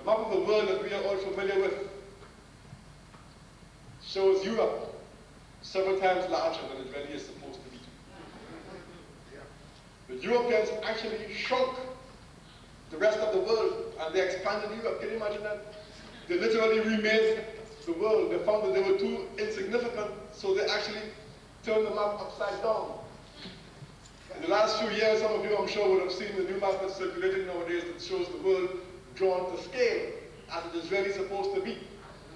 map of the world that we are all familiar with shows Europe several times larger than it really is supposed to be. The Europeans actually shrunk the rest of the world, and they expanded Europe. Can you imagine that? They literally remade the world. They found that they were too insignificant, so they actually turned the map upside down. In the last few years, some of you, I'm sure, would have seen the new map that's circulating nowadays that shows the world drawn to scale, as it is really supposed to be.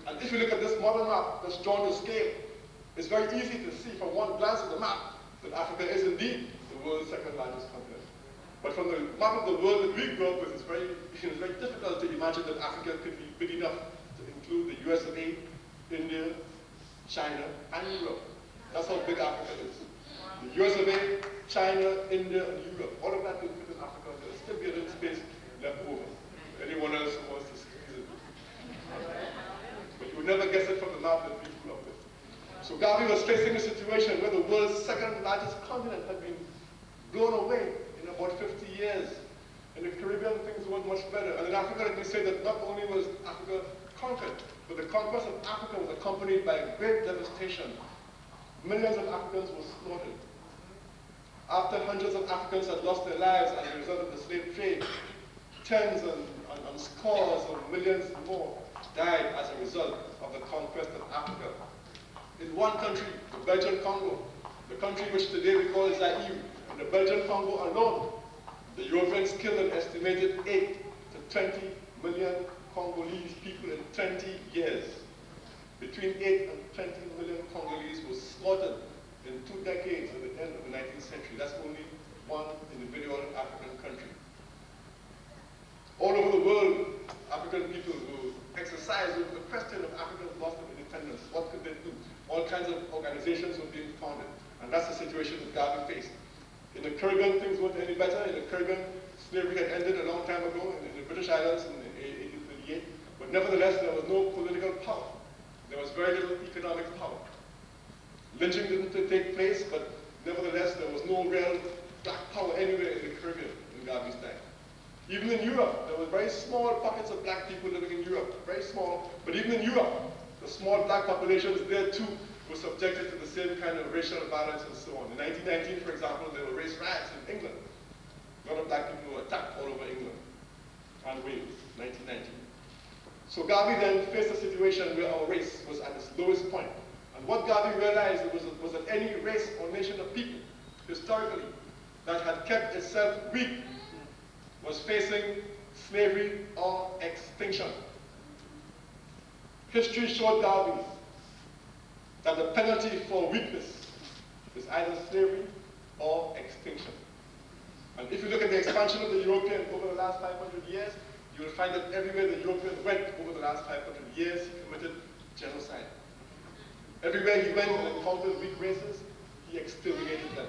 And if you look at this modern map that's drawn to scale, it's very easy to see from one glance at the map that Africa is indeed the world's second largest continent. But from the map of the world that we grew up with, it's very difficult to imagine that Africa could be big enough to include the U.S.A., India, China, and Europe. That's how big Africa is. The U.S.A., China, India, and Europe, all of that will fit in Africa. There will still be a little space left over. Anyone else who wants to squeeze it. But you would never guess it from the map that we grew up with. So Garvey was facing a situation where the world's second largest continent had been blown away in about 50 years. In the Caribbean, things weren't much better. And in Africa, let me say that not only was Africa conquered, but the conquest of Africa was accompanied by great devastation. Millions of Africans were slaughtered. After hundreds of Africans had lost their lives as a result of the slave trade, tens and scores of millions more died as a result of the conquest of Africa. In one country, the Belgian Congo, the country which today we call Zaire, in the Belgian Congo alone, the Europeans killed an estimated 8 to 20 million Congolese people in 20 years. Between 8 and 20 million Congolese were slaughtered in 2 decades at the end of the 19th century. That's only one individual African country. All over the world, African people were exercised over the question of Africa's loss of independence. What could they do? All kinds of organizations were being founded. And that's the situation that Garvey faced. In the Caribbean, things weren't any better. In the Caribbean, slavery had ended a long time ago in the British Islands in 1838. But nevertheless, there was no political power. There was very little economic power. Lynching didn't take place, but nevertheless, there was no real black power anywhere in the Caribbean in Garvey's time. Even in Europe, there were very small pockets of black people living in Europe, very small. But even in Europe, the small black populations there too were subjected to the same kind of racial violence and so on. In 1919, for example, there were race riots in England. A lot of black people were attacked all over England and Wales, 1919. So Garvey then faced a situation where our race was at its lowest point. And what Garvey realized was that any race or nation of people, historically, that had kept itself weak was facing slavery or extinction. History showed Garvey that the penalty for weakness is either slavery or extinction. And if you look at the expansion of the European over the last 500 years, you will find that everywhere the European went over the last 500 years, he committed genocide. Everywhere he went and encountered weak races, he exterminated them.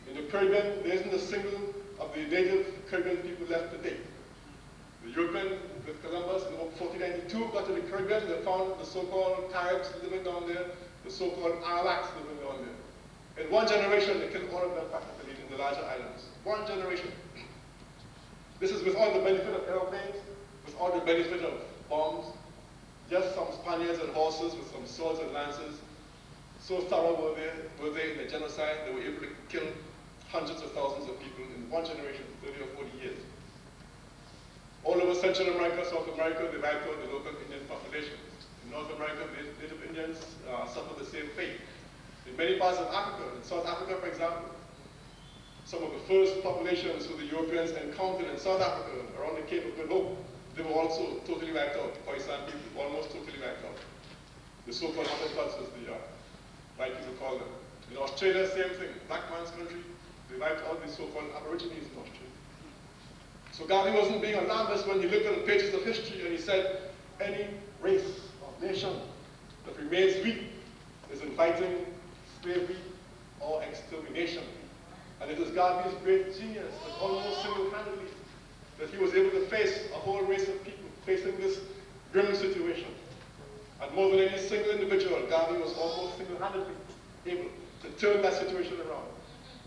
In the Caribbean, there isn't a single of the native Caribbean people left today. The European, with Columbus in 1492, got to the Caribbean, they found the so-called Caribs living down there, the so-called Arawaks living down there. In one generation, they killed all of them practically in the larger islands. One generation. This is without the benefit of airplanes, without the benefit of bombs, just some Spaniards and horses with some swords and lances. So thorough were they in the genocide, they were able to kill hundreds of thousands of people in one generation, 30 or 40 years. All over Central America, South America, they wiped out the local Indian populations. In North America, the native Indians suffered the same fate. In many parts of Africa, in South Africa, for example, some of the first populations who the Europeans encountered in South Africa, around the Cape of Good Hope, they were also totally wiped out. Khoisan people, almost totally wiped out. The so-called Hottentots, as the white people call them. In Australia, same thing. Black man's country, they wiped out the so-called Aborigines in Australia. So Garvey wasn't being alarmist when he looked at the pages of history and he said, any race or nation that remains weak is inviting slavery or extermination. And it is Garvey's great genius that almost single-handedly that he was able to face a whole race of people facing this grim situation. And more than any single individual, Garvey was almost single-handedly able to turn that situation around.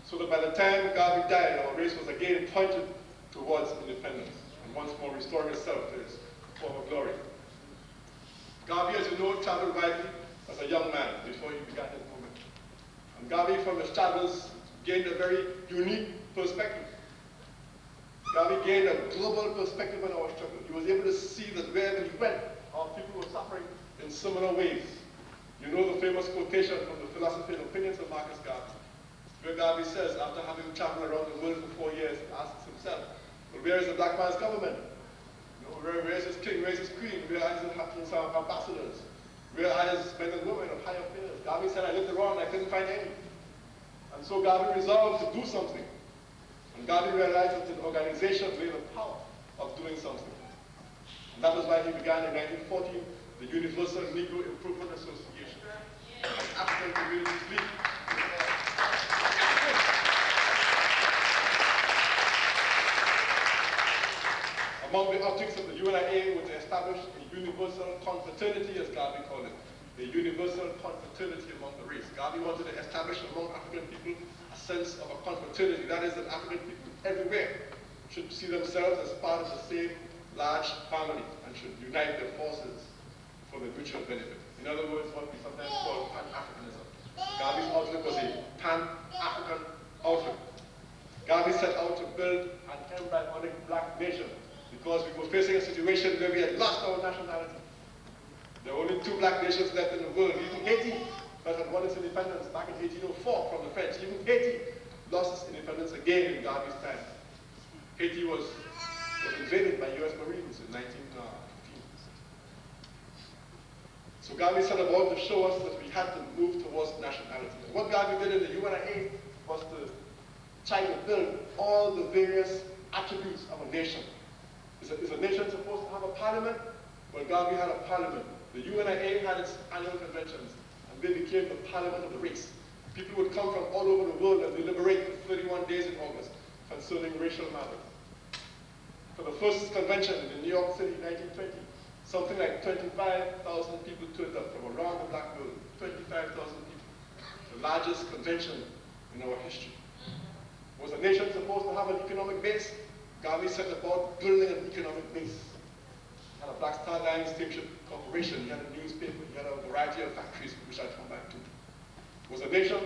So that by the time Garvey died, our race was again pointed towards independence and once more restoring itself to its former glory. Garvey, as you know, traveled widely as a young man before he began his movement. And Garvey, from his travels, gained a very unique perspective. Garvey gained a global perspective on our struggle. He was able to see that wherever he went, our people were suffering in similar ways. You know the famous quotation from the Philosophy and Opinions of Marcus Garvey, where Garvey says, after having traveled around the world for 4 years, he asks himself, well, where is the black man's government? You know, where is his king, where is his queen, where are his ambassadors? Where are his men and women of high affairs? Garvey said, I looked around, I couldn't find any. And so Garvey resolved to do something. And Garvey realized that an organization lay the power of doing something. And that was why he began in 1914 the Universal Negro Improvement Association, an African Communities League. Among the objects of the U.N.I.A. was to establish a universal confraternity, as Garvey called it, a universal confraternity among the race. Garvey wanted to establish among African people a sense of a confraternity. That is, that African people everywhere should see themselves as part of the same large family and should unite their forces for the mutual benefit. In other words, what we sometimes call Pan-Africanism. Garvey's outlook was a Pan-African outlook. Garvey set out to build an embryonic black nation because we were facing a situation where we had lost our nationality. There were only 2 black nations left in the world. Even Haiti, that had won its independence back in 1804 from the French. Even Haiti lost its independence again in Garvey's time. Haiti was invaded by U.S. Marines in 1915. So Garvey set about to show us that we had to move towards nationality. And what Garvey did in the U.N.I.A. was to try to build all the various attributes of a nation. Is a nation supposed to have a parliament? Well, Garvey had a parliament. The U.N.I.A. had its annual conventions, and they became the parliament of the race. People would come from all over the world and deliberate for 31 days in August concerning racial matters. For the first convention in New York City in 1920, something like 25,000 people turned up from around the black world. 25,000 people. The largest convention in our history. Was a nation supposed to have an economic base? Garvey set about building an economic base. He had a Black Star Line Steamship Corporation, he had a newspaper, he had a variety of factories, which I'll come back to. Was a nation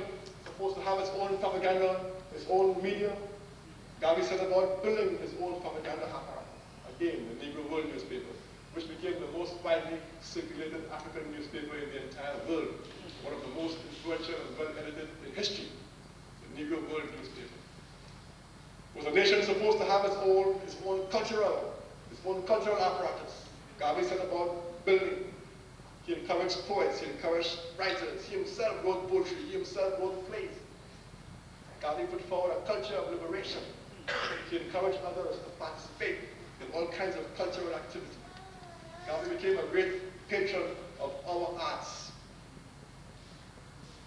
supposed to have its own propaganda, its own media? Garvey set about building his own propaganda apparatus. Again, the Negro World newspaper, which became the most widely circulated African newspaper in the entire world. One of the most influential and well-edited in history, the Negro World newspaper. Was a nation supposed to have its own cultural apparatus? Garvey set about building. He encouraged poets, he encouraged writers, he himself wrote poetry, he himself wrote plays. Garvey put forward a culture of liberation. He encouraged others to participate in all kinds of cultural activity. Garvey became a great patron of our arts.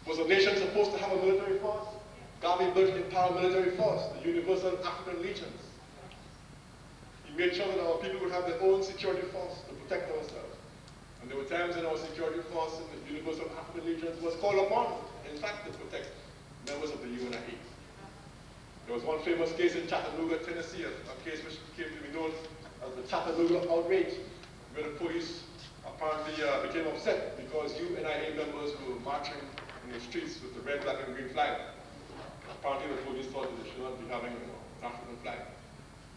Was a nation supposed to have a military force? Garvey built a paramilitary force, the Universal African Legions. He made sure that our people would have their own security force to protect ourselves. And there were times when our security force in the Universal African Legions was called upon, in fact, to protect members of the U.N.I.A. There was one famous case in Chattanooga, Tennessee, a case which came to be known as the Chattanooga outrage, where the police apparently became upset because U.N.I.A. members were marching in the streets with the red, black, and green flag. Apparently the police thought that they should not be having an African flag.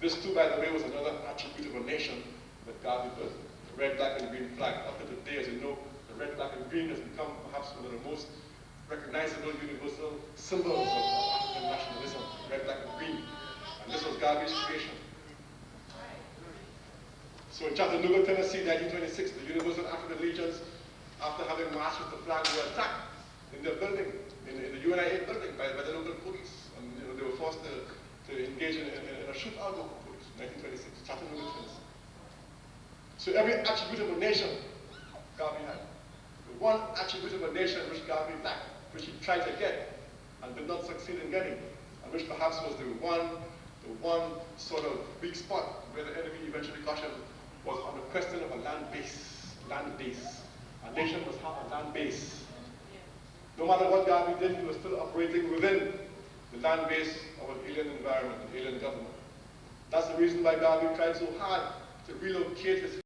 This too, by the way, was another attribute of a nation that Garvey built, the red, black, and green flag. Up to today, as you know, the red, black, and green has become perhaps one of the most recognizable universal symbols of African nationalism, red, black, and green. And this was Garvey's creation. So in Chattanooga, Tennessee, 1926, the Universal African Legions, after having marched with the flag, were attacked in their building, in the U.N.I.A. building by the local police. And they were forced to engage in a shootout with the police, 1926, Chattanooga, Tennessee. So every attribute of a nation, Garvey had. The one attribute of a nation which Garvey lacked, which he tried to get and did not succeed in getting, and which perhaps was the one sort of weak spot where the enemy eventually got him, was on the question of a land base. A nation must have a land base. No matter what Garvey did, he was still operating within the land base of an alien environment, an alien government. That's the reason why Garvey tried so hard to relocate his